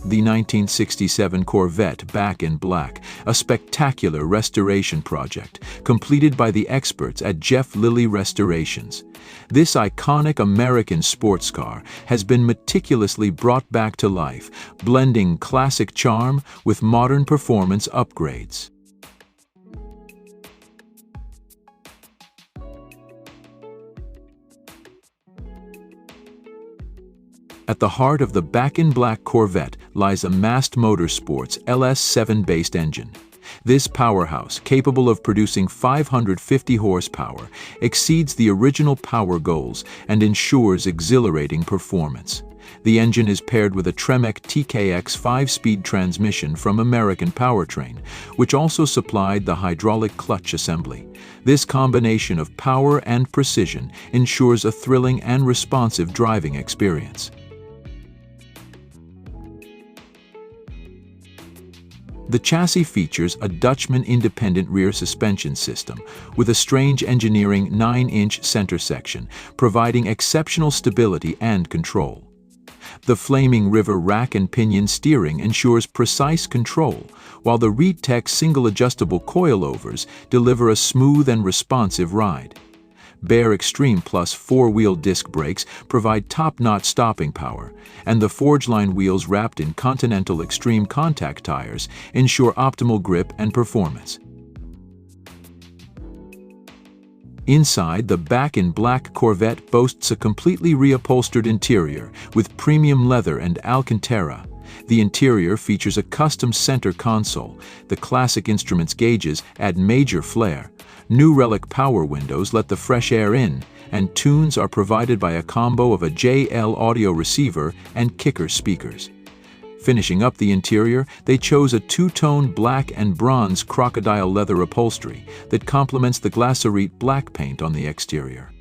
the 1967 Corvette back in black, a spectacular restoration project completed by the experts at Jeff Lilly Restorations. This iconic American sports car has been meticulously brought back to life, blending classic charm with modern performance upgrades. At the heart of the back-in-black Corvette lies a Mast Motorsports LS7-based engine. This powerhouse, capable of producing 550 horsepower, exceeds the original power goals and ensures exhilarating performance. The engine is paired with a Tremec TKX 5-speed transmission from American Powertrain, which also supplied the hydraulic clutch assembly. This combination of power and precision ensures a thrilling and responsive driving experience. The chassis features a Dutchman independent rear suspension system with a strange engineering 9-inch center section, providing exceptional stability and control. The flaming river rack and pinion steering ensures precise control, while the Reed-Tech single adjustable coilovers deliver a smooth and responsive ride. Bare Extreme Plus 4-wheel disc brakes provide top-notch stopping power, and the Forgeline wheels wrapped in Continental Extreme contact tires ensure optimal grip and performance. Inside, the back-in-black Corvette boasts a completely reupholstered interior with premium leather and Alcantara. The interior features a custom center console. The classic instruments gauges add major flair. New Relic power windows let the fresh air in, and tunes are provided by a combo of a JL audio receiver and kicker speakers. Finishing up the interior, they chose a two-tone black and bronze crocodile leather upholstery that complements the Glasserit black paint on the exterior.